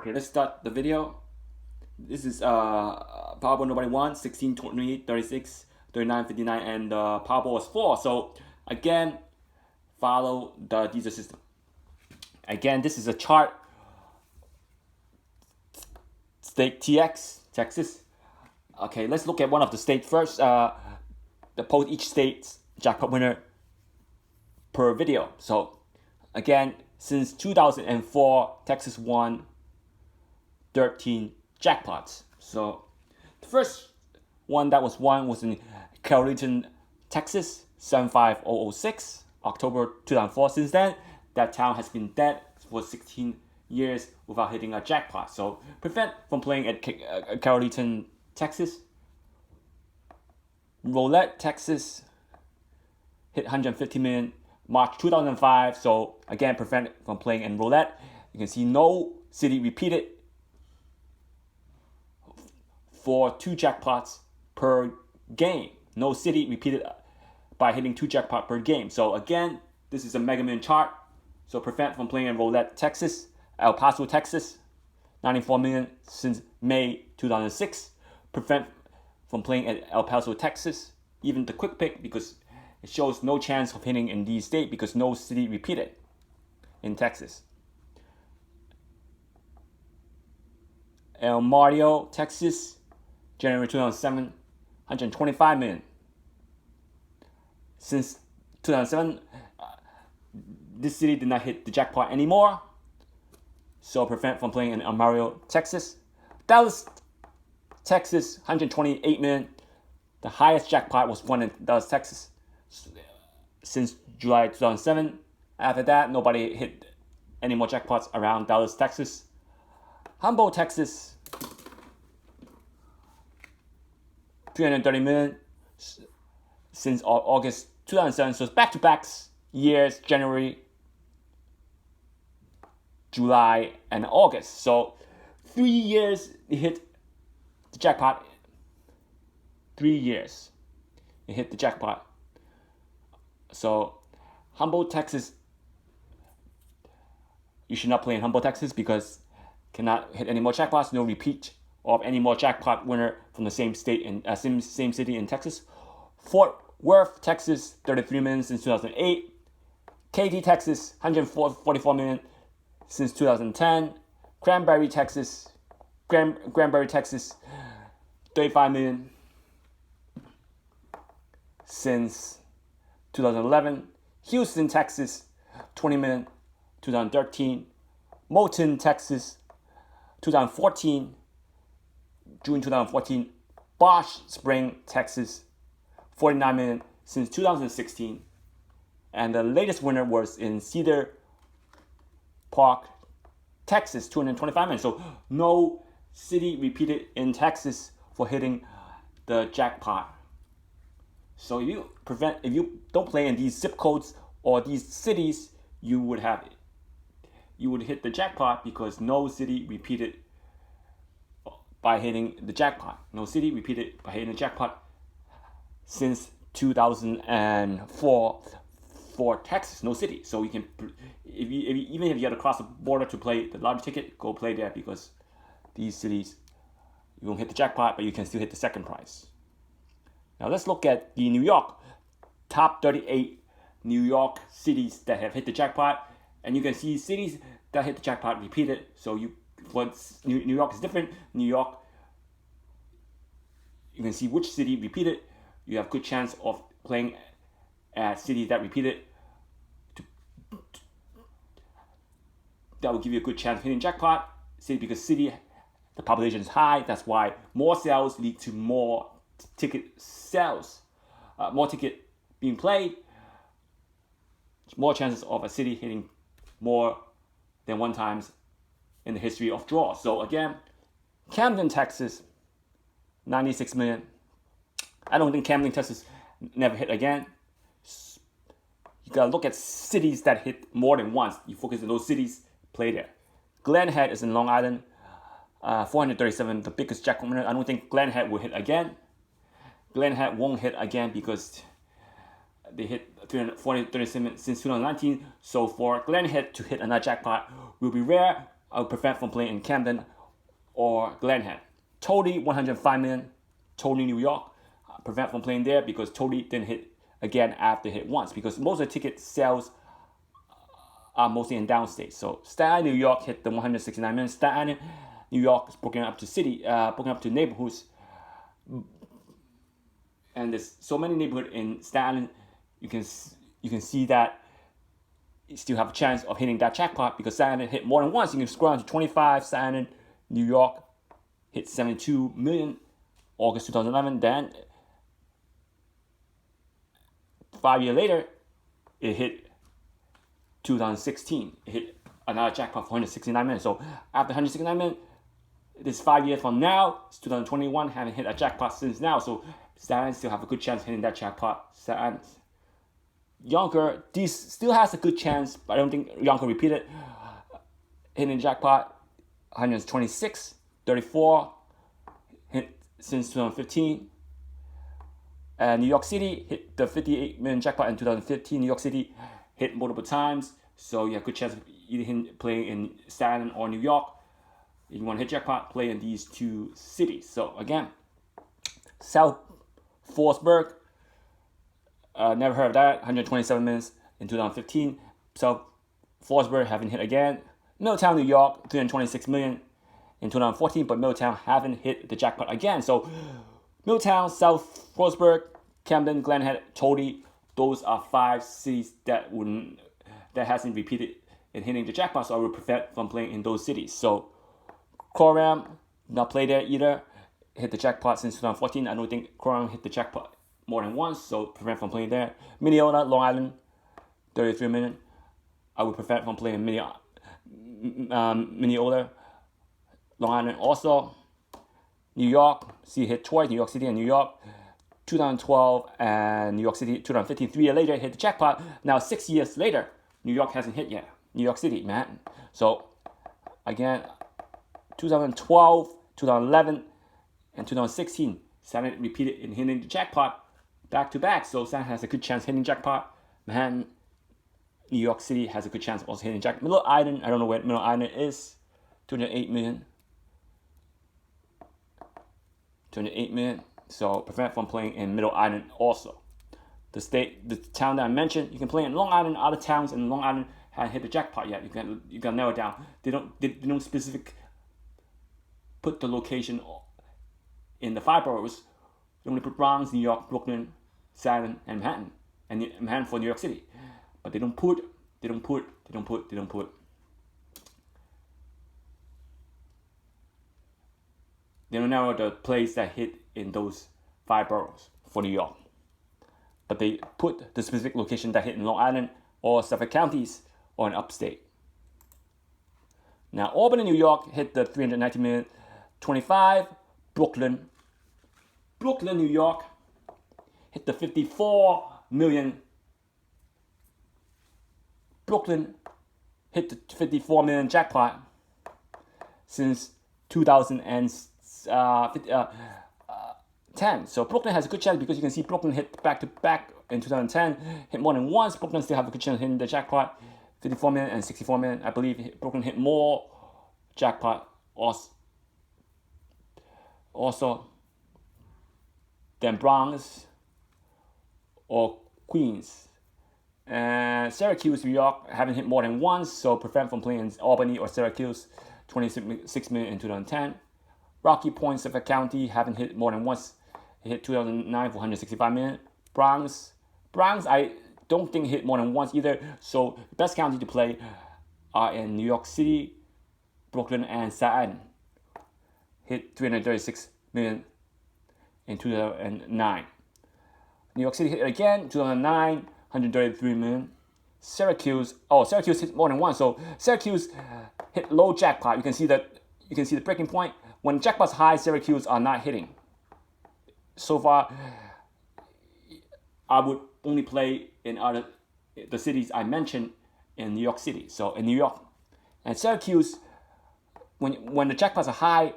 Okay, let's start the video. This is Powerball nobody won, 16, 28, 36, 39, 59, and Powerball is 4. So again, follow the Dster system. Again, this is a chart. State TX, Texas. Okay, let's look at one of the states first. Post each state's jackpot winner per video. So again, since 2004, Texas won 13 jackpots. So the first one that was won was in Carrollton, Texas, 75006, October 2004. Since then, that town has been dead for 16 years without hitting a jackpot. So prevent from playing at Carrollton, Texas. Roulette, Texas, hit 150 million March 2005. So again, prevent from playing in roulette. You can see no city repeated for 2 jackpots per game. No city repeated by hitting 2 jackpots per game. So again, this is a Mega Million chart. So prevent from playing in roulette, Texas. El Paso, Texas, 94 million since May 2006. Prevent from playing at El Paso, Texas. Even the quick pick, because it shows no chance of hitting in these states because no city repeated in Texas. El Mario, Texas, January 2007, 125 million. Since 2007, this city did not hit the jackpot anymore. So prevent from playing in El Mario, Texas. Dallas, Texas, 128 million. The highest jackpot was won in Dallas, Texas since July 2007. After that, nobody hit any more jackpots around Dallas, Texas. Humboldt, Texas, 330 million since August 2007. So it's back-to-back years, January, July, and August. So 3 years it hit the jackpot. 3 years it hit the jackpot. So Humboldt, Texas, you should not play in Humboldt, Texas because cannot hit any more jackpots. No repeat of any more jackpot winner from the same state in same city in Texas. Fort Worth, Texas, 33 million since 2008. Katy, Texas, 144 million since 2010. Granbury, Texas, 35 million since 2011. Houston, Texas, 20 million, 2013. Moulton, Texas, 2014, June 2014. Bosch Spring, Texas, 49 million since 2016. And the latest winner was in Cedar Park, Texas, 225 million. So no city repeated in Texas for hitting the jackpot. So if you don't play in these zip codes or these cities, you would hit the jackpot because no city repeated by hitting the jackpot. No city repeated by hitting the jackpot since 2004 for Texas. No city. So you can, even if you got to cross the border to play the lottery ticket, go play there because these cities you won't hit the jackpot, but you can still hit the second prize. Now let's look at the New York top 38 New York cities that have hit the jackpot, and you can see cities that hit the jackpot repeated. So New York is different. New York, you can see which city repeated. You have good chance of playing at cities that repeated. That will give you a good chance of hitting jackpot. Because city, the population is high. That's why more sales lead to more ticket sales, more ticket being played, more chances of a city hitting more than one times in the history of draws. So again, Camden, Texas, 96 million. I don't think Camden, Texas never hit again. You gotta look at cities that hit more than once. You focus on those cities, play there. Glen Head is in Long Island, 437, the biggest jackpot winner. I don't think Glen Head will hit again. Glen Head won't hit again because they hit 337 since 2019. So for Glen Head to hit another jackpot will be rare. I would prevent from playing in Camden or Glenhead. Totally 105 million, Totally New York. Prevent from playing there because Totally didn't hit again after hit once, because most of the ticket sales are mostly in downstate. So Staten Island, New York hit the 169 million. Staten Island, New York is broken up to neighborhoods, and there's so many neighborhoods in Staten Island. You can see that you still have a chance of hitting that jackpot, because Staten Island hit more than once. You can scroll down to 25. Staten Island, New York hit 72 million August 2011. Then 5 years later, it hit 2016. It hit another jackpot for 169 million. So after 169 million, this 5 years from now, it's 2021, haven't hit a jackpot since now. So Staten Island still have a good chance of hitting that jackpot. Staten Island, Yonkers, this still has a good chance, but I don't think Yonkers repeated hitting the jackpot. 126, 34 hit since 2015. New York City hit the 58 million jackpot in 2015. New York City hit multiple times, so you have a good chance of either playing in Staten Island or New York. If you want to hit jackpot, play in these two cities. So again, South Forsberg, never heard of that. 127 minutes in 2015. South Forsberg haven't hit again. Middletown, New York, 326 million in 2014, but Middletown haven't hit the jackpot again. So Middletown, South Forsberg, Camden, Glenhead, Totally, those are 5 cities that hasn't repeated in hitting the jackpot, so I would prevent from playing in those cities. So Coram, not play there either. Hit the jackpot since 2014. I don't think Coram hit the jackpot more than once, so prevent from playing there. Minneota, Long Island, 33 million. I would prevent from playing Minneota, Long Island also. New York, see hit twice, New York City and New York. 2012 and New York City, 2015, 3 years later, hit the jackpot. Now 6 years later, New York hasn't hit yet. New York City, Manhattan. So again, 2012, 2011, and 2016, Saturn repeated in hitting the jackpot back to back. So Saturn has a good chance hitting jackpot. Manhattan, New York City has a good chance of also hitting jackpot. Middle Island, I don't know where Middle Island is. 208 million. 208 million. So prevent from playing in Middle Island also. The town that I mentioned, you can play in Long Island. Other towns in Long Island haven't hit the jackpot yet. You can narrow it down. They don't specific put the location in the 5 boroughs. They only put Bronx, New York, Brooklyn, Staten, and Manhattan, and Manhattan for New York City. But they don't put. They don't narrow the place that hit in those 5 boroughs for New York. But they put the specific location that hit in Long Island or Suffolk counties or in upstate. Now, Albany, New York hit the 390 million. 25, Brooklyn, New York hit the 54 million. Brooklyn hit the 54 million jackpot since 2010. So Brooklyn has a good chance, because you can see Brooklyn hit back to back in 2010, hit more than once. Brooklyn still have a good chance of hitting the jackpot, 54 million and 64 million. I believe Brooklyn hit more jackpot also than Bronx or Queens. And Syracuse, New York haven't hit more than once, so prevent from playing in Albany or Syracuse, 26 million in 2010. Rocky Point, Suffolk County haven't hit more than once. It hit 2009 for 165 million. Bronx, I don't think hit more than once either. So the best county to play are in New York City, Brooklyn, and Staten Island. Hit 336 million in 2009. New York City hit again, 2009, 133 million. Syracuse hit more than once. So Syracuse hit low jackpot. You can see the breaking point. When jackpot's high, Syracuse are not hitting. So far, I would only play in the cities I mentioned in New York City. So in New York and Syracuse, when the jackpots are high,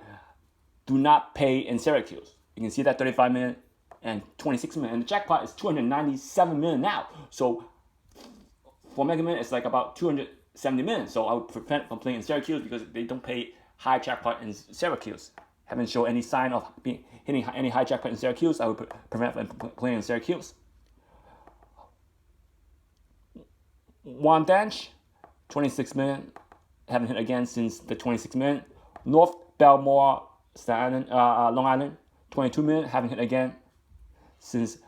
do not pay in Syracuse. You can see that 35 million and 26 million. And the jackpot is 297 million now. So for Mega Man, it's like about 200 70 million. So I would prevent from playing in Syracuse because they don't pay high jackpot in Syracuse. Haven't shown any sign of hitting any high jackpot in Syracuse. I would prevent from playing in Syracuse. One Bench, 26 million. Haven't hit again since the 26 million. North Belmore, Staten Island, Long Island, 22 million. Haven't hit again since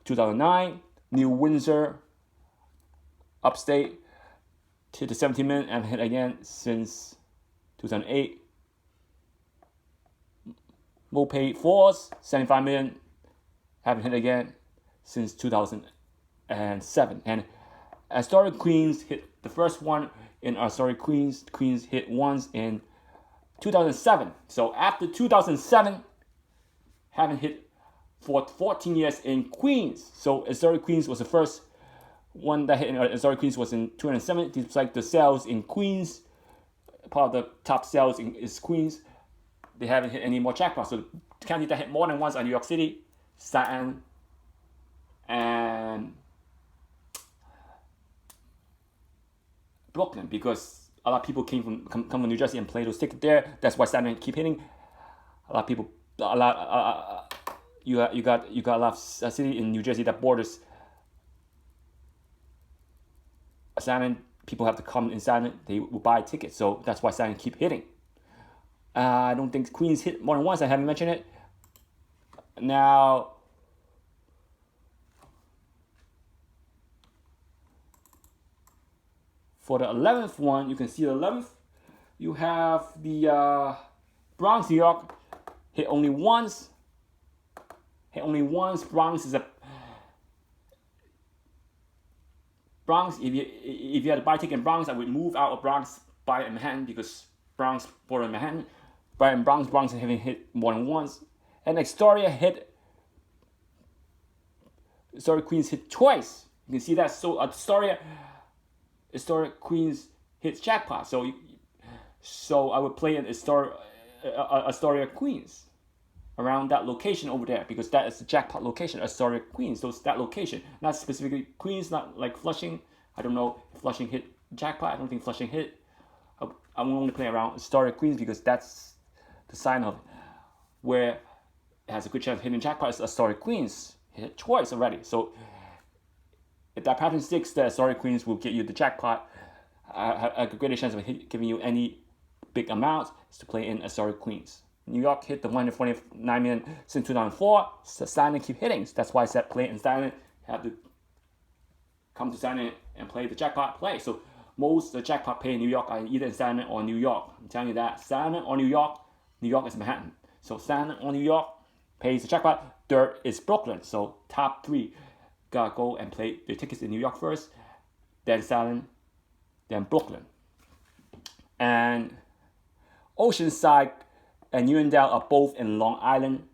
2009. New Windsor, Upstate, hit the 17 million. Haven't hit again since 2008. Mopay Falls, 75 million. Haven't hit again since 2007. And Astoria Queens hit the first one in Astoria Queens. Queens hit once in 2007. So after 2007, haven't hit for 14 years in Queens. So Astoria Queens was the first one that hit in Astoria Queens was in 2007. It's like the sales in Queens, part of the top sales is Queens. They haven't hit any more jackpots. So the county that hit more than once are New York City, Staten, and Brooklyn, because a lot of people come from New Jersey and play those tickets there. That's why Staten keep hitting. A lot of people, you got a lot of city in New Jersey that borders Staten. People have to come in Staten. They will buy tickets, so that's why Staten keep hitting. I don't think Queens hit more than once. I haven't mentioned it. Now, for the 11th one, you can see the 11th. You have the Bronx, New York, hit only once. Bronx is a Bronx. If you had to buy a ticket in Bronx, I would move out of Bronx, buy it in Manhattan, because Bronx border in Manhattan. But in Bronx haven't hit more than once. And Astoria Queens hit twice. You can see that. So Astoria Queens hits jackpot. So I would play in Astoria Queens around that location over there, because that is the jackpot location, Astoria Queens. So that location, not specifically Queens, not like Flushing. I don't know if Flushing hit jackpot. I don't think Flushing hit. I will only play around Astoria Queens because that's the sign of where it has a good chance of hitting jackpot. Is Astoria Queens hit twice already. So if that pattern sticks, the Astoria Queens will get you the jackpot. A greater chance of giving you any big amount is to play in Astoria Queens. New York hit the 149 million since 2004. So Staten keep hitting. So that's why I said play in Staten. Have to come to Staten and play the jackpot play. So most of the jackpot pay in New York are either in Staten or New York. I'm telling you that. Staten or New York. New York is Manhattan. So Staten or New York pays the jackpot. Third is Brooklyn. So top three gotta go and play their tickets in New York first, then Staten, then Brooklyn. And Oceanside and Uniondale are both in Long Island,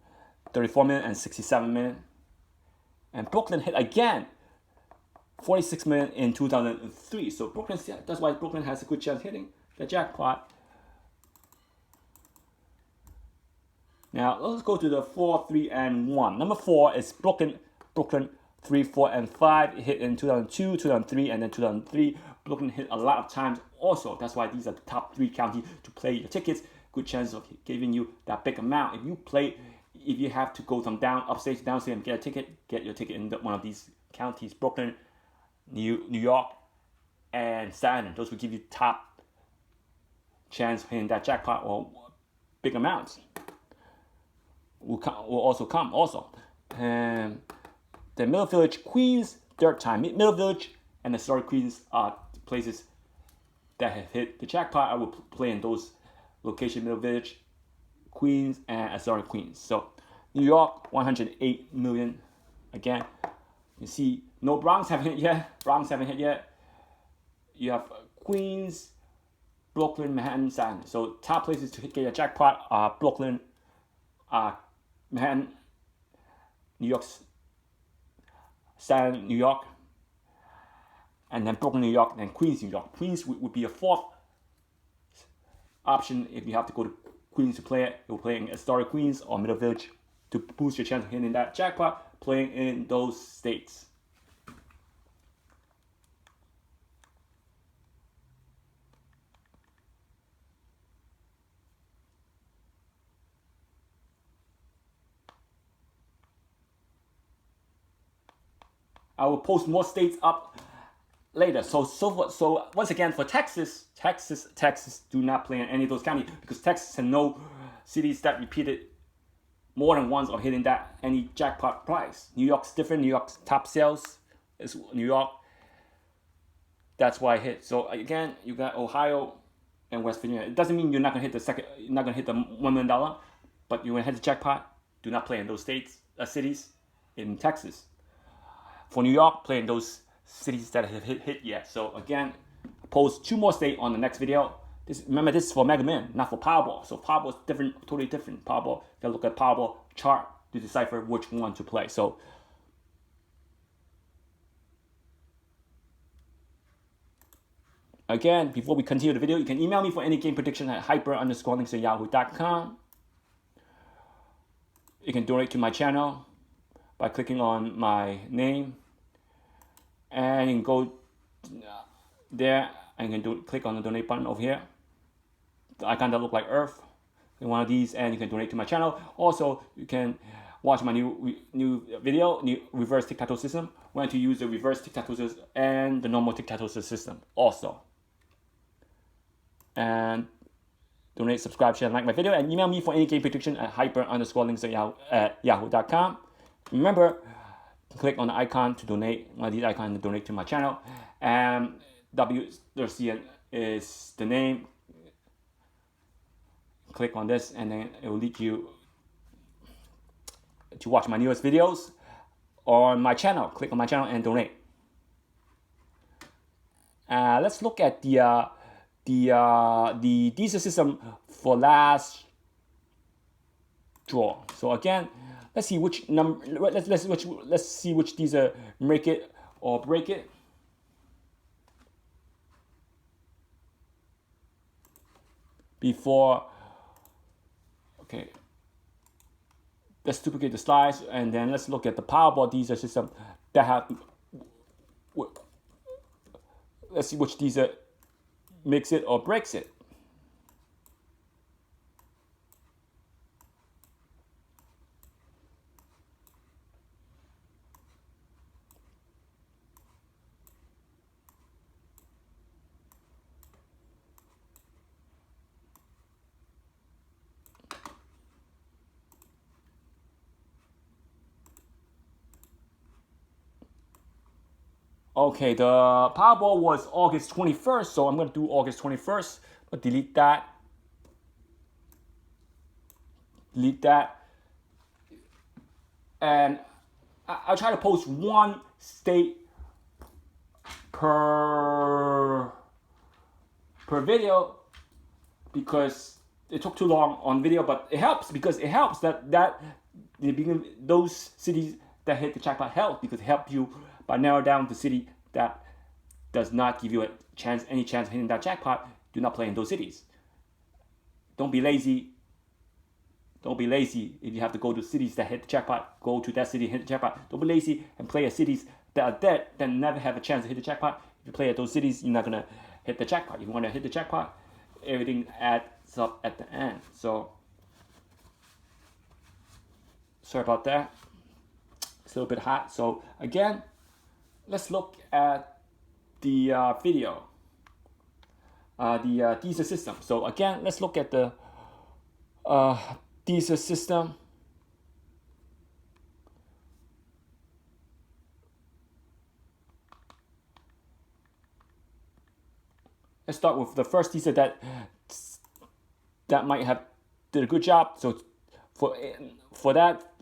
34 million and 67 million. And Brooklyn hit again, 46 million in 2003. So Brooklyn, that's why Brooklyn has a good chance hitting the jackpot. Now let's go to the 4, 3, and 1. Number 4 is Brooklyn 3, 4, and 5. It hit in 2002, 2003, and then 2003. Brooklyn hit a lot of times also. That's why these are the top 3 counties to play your tickets. Good chance of giving you that big amount. If you have to go from upstate to downstate and get a ticket, get your ticket in one of these counties: Brooklyn, New York, and Staten. Those will give you top chance of hitting that jackpot or big amounts. Will also come. And the Middle Village, Queens, third time. Middle Village and the Astoria Queens are places that have hit the jackpot. I will play in those locations: Middle Village, Queens, and Astoria Queens. So New York, 108 million. Again, you see no Bronx haven't hit yet. You have Queens, Brooklyn, Manhattan, Staten. So top places to get a jackpot are Brooklyn, Manhattan, New York, Staten, New York, and then Brooklyn, New York, and then Queens, New York. Queens would be a fourth option if you have to go to Queens to play it. You'll play in Astoria Queens or Middle Village to boost your chance of hitting that jackpot, playing in those states. I will post more states up later. So once again, for Texas, do not play in any of those counties because Texas has no cities that repeated more than once or hitting that any jackpot price. New York's different. New York's top sales is New York. That's why I hit. So again, you got Ohio and West Virginia. It doesn't mean you're not gonna hit you're not gonna hit the $1 million, but you're gonna hit the jackpot. Do not play in those cities in Texas. For New York, play in those cities that have hit yet. So again, post 2 more states on the next video. Remember, this is for Mega Man, not for Powerball. So Powerball is different, totally different. Powerball, you gotta look at Powerball chart to decipher which one to play. So again, before we continue the video, you can email me for any game prediction at hyper_links@yahoo.com. You can donate to my channel by clicking on my name, and you can go there and you can click on the donate button over here. The icon that look like Earth, one of these, and you can donate to my channel. Also, you can watch my new video, new reverse tic-tac-toe system. When to use the reverse tic-tac-toe system and the normal tic-tac-toe system also. And donate, subscribe, share, and like my video, and email me for any game prediction at hyper_links@yahoo.com. Remember, click on the icon to donate, one of these icons to donate to my channel. And Dster is the name. Click on this, and then it will lead you to watch my newest videos on my channel. Click on my channel and donate. Let's look at the Dster system for last draw. So again, let's see which number. Let's see which Dster make it or break it. Before, okay, let's duplicate the slides, and then let's look at the Powerball Dster system that have. Let's see which Dster makes it or breaks it. Okay, the Powerball was August 21st, so I'm going to do August 21st. But delete that. Delete that. And I'll try to post 1 state per video because it took too long on video, but it helps because it helps that those cities that hit the jackpot help because it helps you by narrowing down the city that does not give you any chance of hitting that jackpot. Do not play in those cities. Don't be lazy. Don't be lazy if you have to go to cities that hit the jackpot. Go to that city and hit the jackpot. Don't be lazy and play at cities that are dead that never have a chance to hit the jackpot. If you play at those cities, you're not gonna hit the jackpot. If you want to hit the jackpot, everything adds up at the end. So sorry about that. It's a little bit hot. So again, let's look at the video, the Dster system. So again, let's look at the Dster system. Let's start with the first Dster that might have did a good job. So for that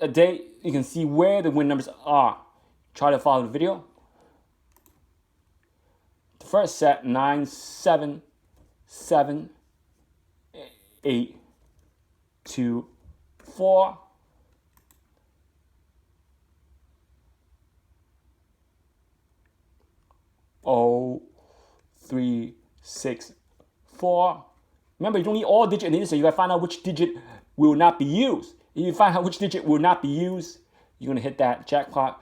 a day, you can see where the win numbers are. Try to follow the video. The first set 9, 7, 7, 8, 2, 4. Oh, 3, 6, 4. Remember, you don't need all digit in the Dster. You gotta find out which digit will not be used. If you find out which digit will not be used, you're gonna hit that jackpot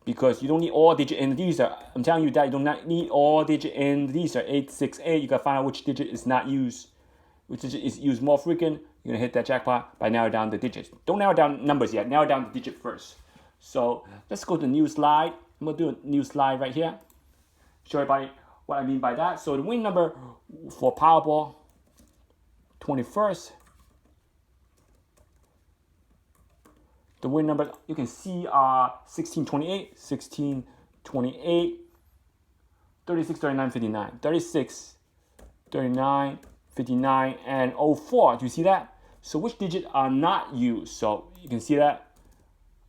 because you don't need all digit in the Dster. I'm telling you that you do not need all digit in the Dster. 868. You gotta find out which digit is not used, which digit is used more frequent. You're gonna hit that jackpot by narrowing down the digits. Don't narrow down numbers yet. Narrow down the digit first. So let's go to the new slide. I'm gonna do a new slide right here. Show everybody what I mean by that. So the win number for Powerball 21st. The win number you can see are 1628, 1628, 36, 39, 59, 36, 39, 59, and 04. Do you see that? So which digit are not used? So you can see that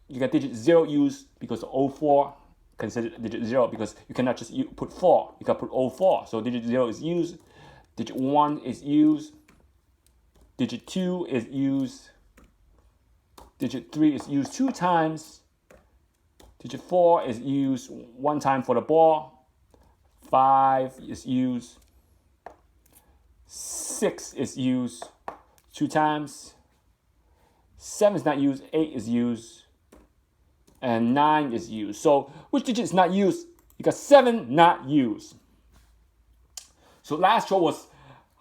you got digit 0 used because 04 considered digit 0 because you cannot just put 4. You got to put 04. So digit 0 is used. Digit 1 is used. Digit 2 is used. Digit 3 is used 2 times. Digit 4 is used 1 time for the ball. 5 is used. 6 is used 2 times. 7 is not used. 8 is used. And 9 is used. So which digit is not used? You got 7 not used. So last draw was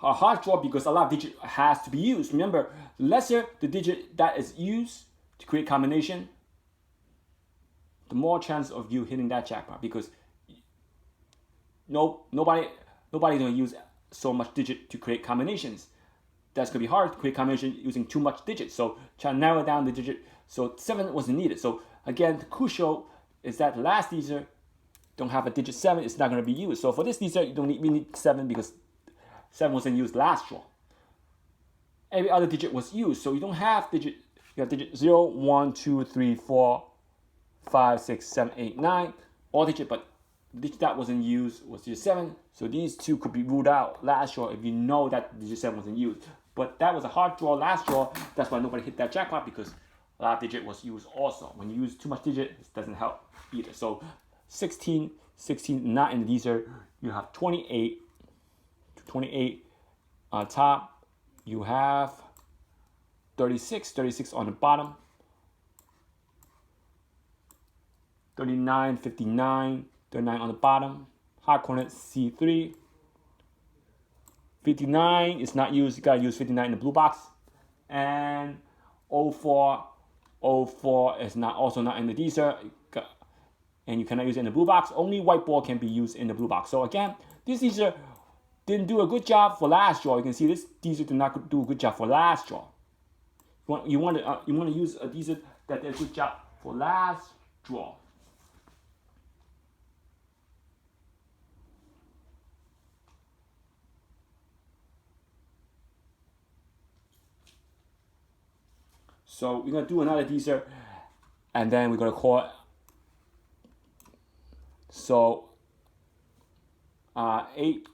a hard draw because a lot of digit has to be used. Remember, lesser the digit that is used to create combination, the more chance of you hitting that jackpot because nobody gonna use so much digit to create combinations. That's gonna be hard to create combination using too much digits. So try to narrow down the digit. So 7 wasn't needed. So again, the crucial is that the last teaser don't have a digit 7. It's not gonna be used. So for this teaser, you don't need we need 7 because 7 wasn't used last draw. Every other digit was used. So you don't have digit. You have digit 0, 1, 2, 3, 4, 5, 6, 7, 8, 9. All digit, but the digit that wasn't used was digit 7. So these two could be ruled out last draw if you know that digit 7 wasn't used. But that was a hard draw last draw. That's why nobody hit that jackpot because a lot of digit was used also. When you use too much digit, it doesn't help either. So 16, not in the teaser. You have 28 on top. You have 36 on the bottom. 39, 59, 39 on the bottom. Hot corner C3. 59 is not used. You gotta use 59 in the blue box. And 04 is also not in the teaser. And you cannot use it in the blue box. Only white ball can be used in the blue box. So again, this teaser didn't do a good job for last draw. You can see this teaser did not do a good job for last draw. You want to use a teaser that did a good job for last draw. So we're gonna do another teaser, and then we're gonna call it. So 8.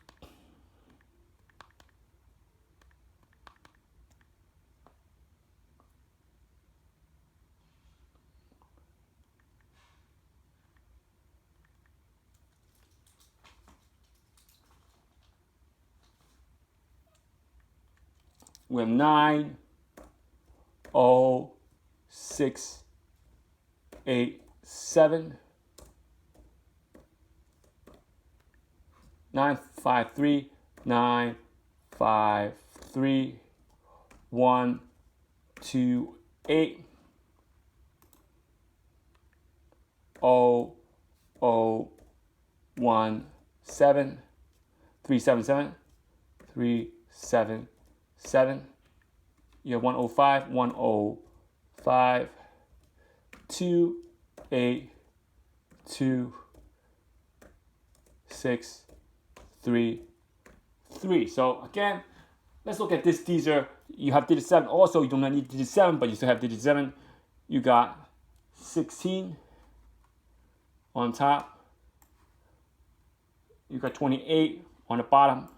We have 9, 0, 6, 8, 7, 9, 5, 3, 9, 5, 3, 1, 2, 8, 0, 0, 1, 7, 3, 7, 7, 3, 7, 7. You have 105, 105, 2, 8, 2, 6, 3, 3. So again, let's look at this teaser. You have digit 7 also. You do not need digit 7, but you still have digit 7. You got 16 on top. You got 28 on the bottom.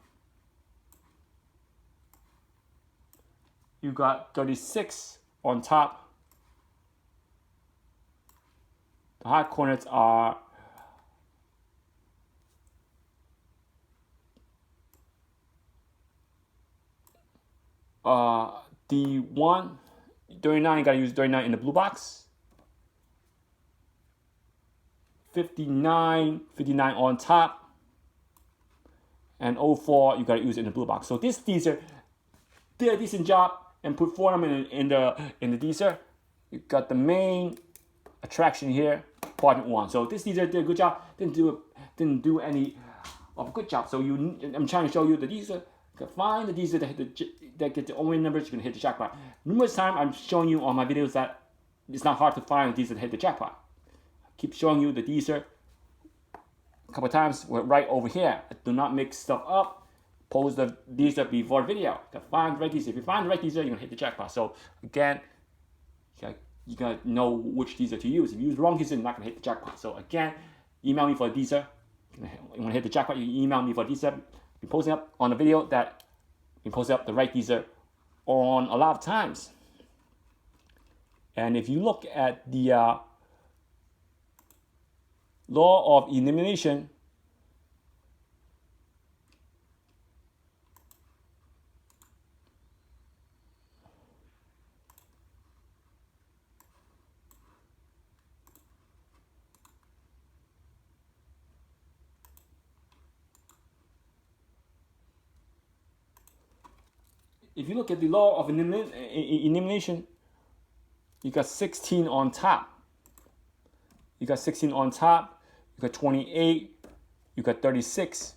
You got 36 on top. The hot corners are D1, 39, you gotta use 39 in the blue box. 59 on top. And 04, you gotta use it in the blue box. So this teaser did a decent job and put 4 of them in the teaser. You got the main attraction here, quadrant 1. So this Dster did a good job. Didn't do any of a good job. So I'm trying to show you that Dster can find the Dster that get the only numbers, you can hit the jackpot. Numerous times I'm showing you on my videos that it's not hard to find the Dster to hit the jackpot. I keep showing you the Dster. A couple of times we're right over here. Do not mix stuff up. Post the Dster before the video. To find the right Dster. If you find the right Dster, you're gonna hit the jackpot. So again, you gotta know which Dster to use. If you use the wrong Dster, you're not gonna hit the jackpot. So again, email me for the Dster. You wanna hit the jackpot, you email me for Dster. Be posting up on the video that you post up the right Dster on a lot of times. And if you look at the law of elimination, if you look at the law of elimination, you got 16 on top. You got 16 on top. You got 28. You got 36.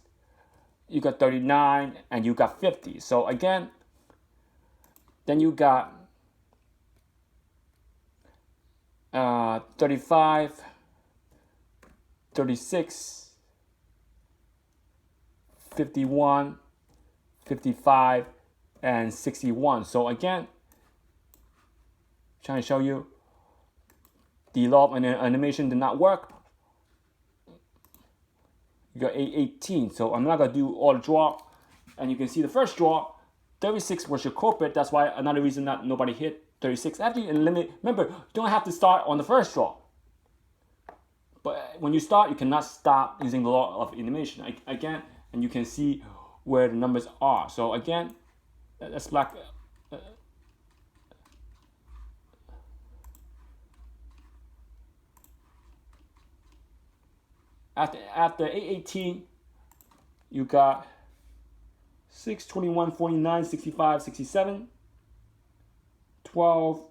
You got 39, and you got 50. So again, then you got 35, 36, 51, 55, and 61. So again, trying to show you the law of animation did not work. You got 18. So I'm not gonna do all the draw. And you can see the first draw, 36 was your culprit. That's why another reason that nobody hit 36. After you eliminate, remember, you don't have to start on the first draw. But when you start, you cannot stop using the law of elimination again, and you can see where the numbers are. So again, that's black. After 818, you got 6, 21, 49, 65, 67, 12,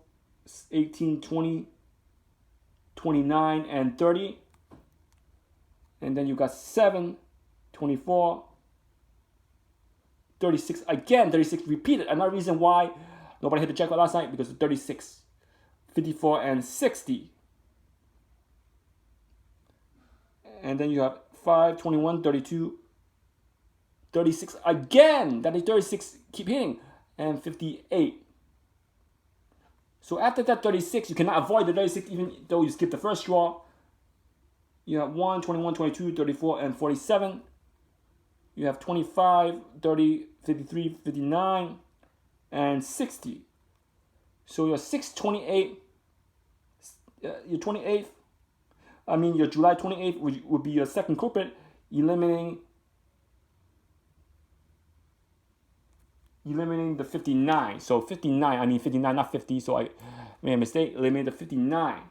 18, 20, 29, and 30. And then you got 7, 24, 36. Again, 36 repeated. Another reason why nobody hit the jackpot last night, because of 36, 54, and 60. And then you have 5, 21, 32, 36 again. That is 36, keep hitting, and 58. So after that 36, you cannot avoid the 36 even though you skip the first draw. You have 1, 21, 22, 34, and 47. You have 25, 30, 53, 59, and 60. So your 628, your 28th, your July 28th would be your second culprit, eliminating the 59. So 59, 59, not 50. So I made a mistake. Eliminate the 59.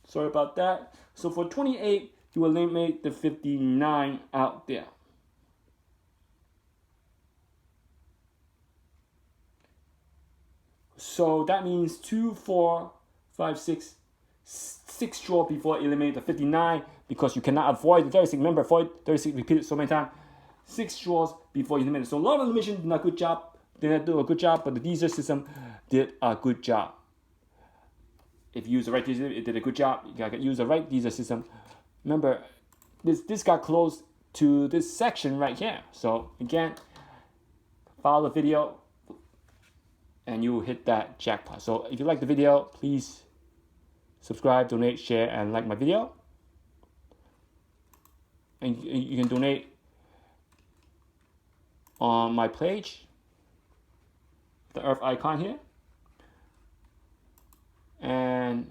Sorry about that. So for 28, you eliminate the 59 out there. So that means 2, 4, 5, 6 draw before eliminate the 59, because you cannot avoid the 36. Remember, avoid 36 repeated so many times. 6 draws before eliminate. So law of elimination did not do a good job, but the Dster system did a good job. If you use the right Dster, it did a good job. You gotta use the right Dster system. Remember, this got close to this section right here. So again, follow the video and you will hit that jackpot. So if you like the video, please subscribe, donate, share, and like my video. And you can donate on my page, the Earth icon here. And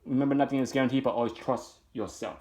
remember, nothing is guaranteed, but always trust yourself.